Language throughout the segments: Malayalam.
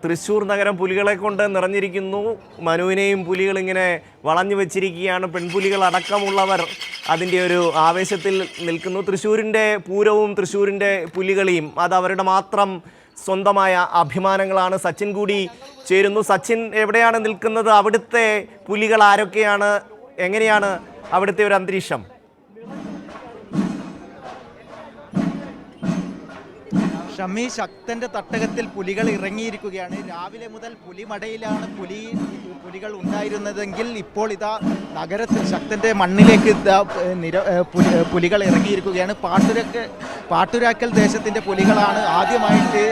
തൃശ്ശൂർ നഗരം പുലികളെ കൊണ്ട് നിറഞ്ഞിരിക്കുന്നു. മനുവിനെയും പുലികൾ ഇങ്ങനെ വളഞ്ഞു വെച്ചിരിക്കുകയാണ്. പെൺപുലികൾ അടക്കമുള്ളവർ അതിൻ്റെ ഒരു ആവേശത്തിൽ നിൽക്കുന്നു. തൃശ്ശൂരിൻ്റെ പൂരവും തൃശ്ശൂരിൻ്റെ പുലികളിയും അത് അവരുടെ മാത്രം സ്വന്തമായ അഭിമാനങ്ങളാണ്. സച്ചിൻ കൂടി ചേരുന്നു. സച്ചിൻ, എവിടെയാണ് നിൽക്കുന്നത്? അവിടുത്തെ പുലികൾ ആരൊക്കെയാണ്? എങ്ങനെയാണ് അവിടുത്തെ ഒരു അന്തരീക്ഷം? ഷമ്മി, ശക്തന്റെ തട്ടകത്തിൽ പുലികൾ ഇറങ്ങിയിരിക്കുകയാണ്. രാവിലെ മുതൽ പുലിമടയിലാണ് പുലികൾ ഉണ്ടായിരുന്നതെങ്കിൽ ഇപ്പോൾ ഇതാ നഗരത്തിൽ ശക്തന്റെ മണ്ണിലേക്ക് പുലികൾ ഇറങ്ങിയിരിക്കുകയാണ്. പാട്ടുരാക്കൽ ദേശത്തിൻ്റെ പുലികളാണ് ആദ്യമായിട്ട്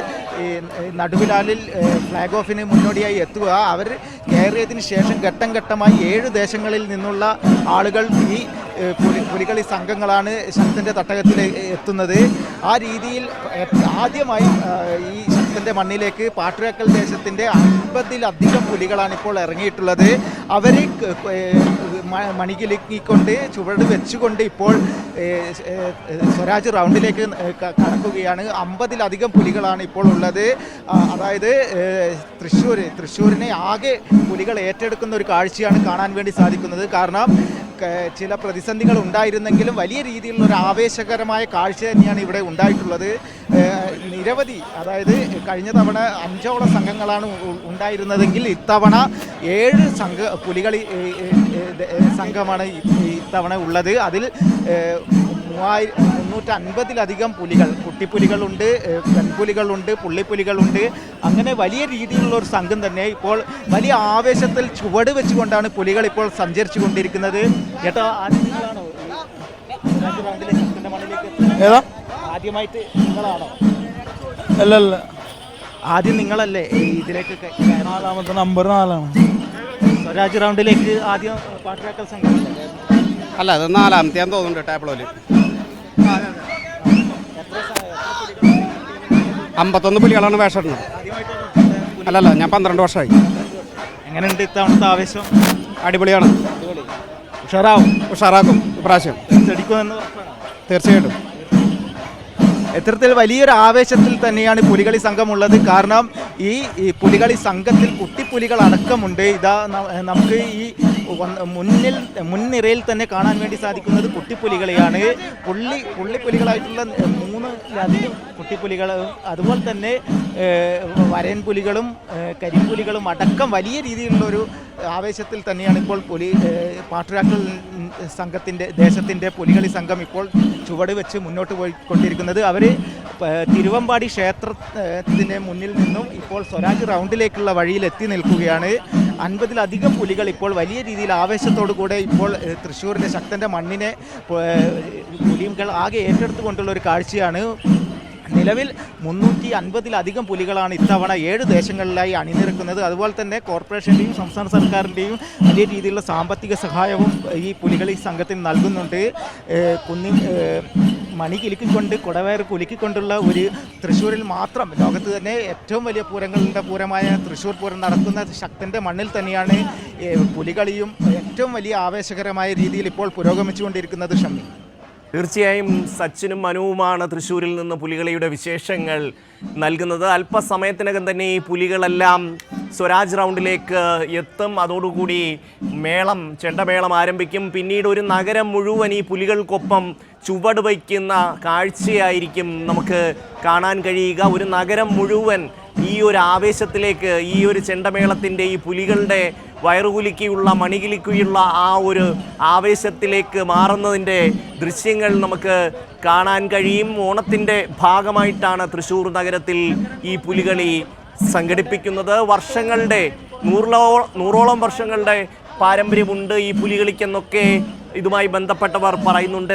നടുവിലാലിൽ ഫ്ലാഗ് ഓഫിന് മുന്നോടിയായി എത്തുക. അവർ കയറിയതിന് ശേഷം ഘട്ടം ഘട്ടമായി 7 ദേശങ്ങളിൽ നിന്നുള്ള ആളുകൾ ഈ പുലികളി സംഘങ്ങളാണ് ശക്തന്റെ തട്ടകത്തിൽ എത്തുന്നത്. ആ രീതിയിൽ ആദ്യമായി ഈ ശക്തന്റെ മണ്ണിലേക്ക് പാട്ടുരാക്കൽ ദേശത്തിൻ്റെ 50-ലധികം പുലികളാണ് ഇപ്പോൾ ഇറങ്ങിയിട്ടുള്ളത്. അവർ മണികിലുക്കിക്കൊണ്ട് ചുവട് വെച്ചുകൊണ്ട് ഇപ്പോൾ സ്വരാജ് റൗണ്ടിലേക്ക് കടക്കുകയാണ്. 50-ലധികം പുലികളാണ് ഇപ്പോൾ ഉള്ളത്. അതായത് തൃശ്ശൂരിനെ ആകെ പുലികൾ ഏറ്റെടുക്കുന്ന ഒരു കാഴ്ചയാണ് കാണാൻ വേണ്ടി സാധിക്കുന്നത്. കാരണം ചില പ്രതിസന്ധികൾ ഉണ്ടായിരുന്നെങ്കിലും വലിയ രീതിയിലുള്ള ഒരു ആവേശകരമായ കാഴ്ച തന്നെയാണ് ഇവിടെ ഉണ്ടായിട്ടുള്ളത്. നിരവധി, അതായത് കഴിഞ്ഞ തവണ 5ഓളം സംഘങ്ങളാണ് ഉണ്ടായിരുന്നതെങ്കിൽ ഇത്തവണ 7 പുലികളി സംഘമാണ് ഇത്തവണ ഉള്ളത്. അതിൽ 350-ലധികം പുലികൾ, കുട്ടിപ്പുലികളുണ്ട്, പെൺപുലികളുണ്ട്, പുള്ളിപ്പുലികളുണ്ട്. അങ്ങനെ വലിയ രീതിയിലുള്ള ഒരു സംഘം തന്നെ ഇപ്പോൾ വലിയ ആവേശത്തിൽ ചുവട് വെച്ചുകൊണ്ടാണ് പുലികൾ ഇപ്പോൾ സഞ്ചരിച്ചു കൊണ്ടിരിക്കുന്നത്. ചേട്ടാ, ആദ്യമായിട്ടാണോ ആദ്യമായിട്ട് നിങ്ങളാണോ? അല്ലല്ല, ആദ്യം നിങ്ങളല്ലേ ഇതിലേക്ക്? 4ാമത്തെ നമ്പർ 4ആണ്. സ്വരാജ് റൗണ്ടിലേക്ക് ആദ്യം പാട്ടുരാക്കൽ സംഘം അല്ല, അത് 4ാമത്തെയാന്ന് തോന്നുന്നുണ്ട്. ടേബിളിൽ 51 പുലികളാണ് വേഷമിടുന്നത്. അല്ലല്ല, ഞാൻ 12 വർഷമായി. എങ്ങനെയുണ്ട് ഇത്തവണത്തെ ആവേശം? അടിപൊളിയാണ്. ഉഷാറാക്കും ഇപ്രാവശ്യം തീർച്ചയായിട്ടും. എത്തരത്തിൽ വലിയൊരു ആവേശത്തിൽ തന്നെയാണ് പുലികളി സംഘമുള്ളത്. കാരണം ഈ പുലികളി സംഘത്തിൽ കുട്ടിപ്പുലികൾ അടക്കമുണ്ട്. ഇതാ നമുക്ക് ഈ മുൻനിരയിൽ തന്നെ കാണാൻ വേണ്ടി സാധിക്കുന്നത് കുട്ടിപ്പുലികളെയാണ്. പുള്ളിപ്പുലികളായിട്ടുള്ള 3-ലധികം കുട്ടിപ്പുലികൾ, അതുപോലെ തന്നെ വരയൻ പുലികളും കരിമ്പുലികളും അടക്കം വലിയ രീതിയിലുള്ളൊരു ആവേശത്തിൽ തന്നെയാണ് ഇപ്പോൾ പാട്ടുരാക്കൽ ദേശത്തിൻ്റെ പുലികളി സംഘം ഇപ്പോൾ ചുവട് വെച്ച് മുന്നോട്ട് പോയിക്കൊണ്ടിരിക്കുന്നത്. അവർ തിരുവമ്പാടി ക്ഷേത്രത്തിന് മുന്നിൽ നിന്നും ഇപ്പോൾ സ്വരാജ് റൗണ്ടിലേക്കുള്ള വഴിയിൽ എത്തി നിൽക്കുകയാണ്. 50-ലധികം പുലികൾ ഇപ്പോൾ വലിയ രീതിയിൽ ആവേശത്തോടു കൂടെ ഇപ്പോൾ തൃശ്ശൂരിൻ്റെ ശക്തൻ്റെ മണ്ണിനെ പുലികൾ ആകെ ഏറ്റെടുത്തുകൊണ്ടുള്ള ഒരു കാഴ്ചയാണ്. നിലവിൽ 350-ലധികം പുലികളാണ് ഇത്തവണ 7 ദേശങ്ങളിലായി അണിനിരക്കുന്നത്. അതുപോലെ തന്നെ കോർപ്പറേഷൻ്റെയും സംസ്ഥാന സർക്കാരിൻ്റെയും വലിയ രീതിയിലുള്ള സാമ്പത്തിക സഹായവും ഈ പുലികളി സംഘത്തിന് നൽകുന്നുണ്ട്. മണി കിലുക്കിക്കൊണ്ട്, കുടവയർ കുലുക്കിക്കൊണ്ടുള്ള ഒരു തൃശ്ശൂരിൽ മാത്രം, ലോകത്ത് തന്നെ ഏറ്റവും വലിയ പൂരങ്ങളുടെ പൂരമായ തൃശ്ശൂർ പൂരം നടക്കുന്ന ശക്തൻ്റെ മണ്ണിൽ തന്നെയാണ് പുലികളിയും ഏറ്റവും വലിയ ആവേശകരമായ രീതിയിൽ ഇപ്പോൾ പുരോഗമിച്ചുകൊണ്ടിരിക്കുന്നത്. ഷമ്മി, തീർച്ചയായും സച്ചിനും മനുവുമാണ് തൃശ്ശൂരിൽ നിന്ന് പുലികളിയുടെ വിശേഷങ്ങൾ നൽകുന്നത്. അല്പസമയത്തിനകം തന്നെ ഈ പുലികളെല്ലാം സ്വരാജ് റൗണ്ടിലേക്ക് എത്തും. അതോടുകൂടി ചെണ്ടമേളം ആരംഭിക്കും. പിന്നീട് ഒരു നഗരം മുഴുവൻ ഈ പുലികൾക്കൊപ്പം ചുവട് വയ്ക്കുന്ന കാഴ്ചയായിരിക്കും നമുക്ക് കാണാൻ കഴിയുക. ഒരു നഗരം മുഴുവൻ ഈ ഒരു ആവേശത്തിലേക്ക്, ഈ ഒരു ചെണ്ടമേളത്തിൻ്റെ, ഈ പുലികളുടെ വയറുകുലുക്കിയുള്ള മണികിലുക്കിയുള്ള ആ ഒരു ആവേശത്തിലേക്ക് മാറുന്നതിൻ്റെ ദൃശ്യങ്ങൾ നമുക്ക് കാണാൻ കഴിയും. ഓണത്തിൻ്റെ ഭാഗമായിട്ടാണ് തൃശ്ശൂർ നഗരത്തിൽ ഈ പുലികളി സംഘടിപ്പിക്കുന്നത്. നൂറോളം വർഷങ്ങളുടെ പാരമ്പര്യമുണ്ട് ഈ പുലികളിക്കെന്നൊക്കെ ഇതുമായി ബന്ധപ്പെട്ടവർ പറയുന്നുണ്ട്.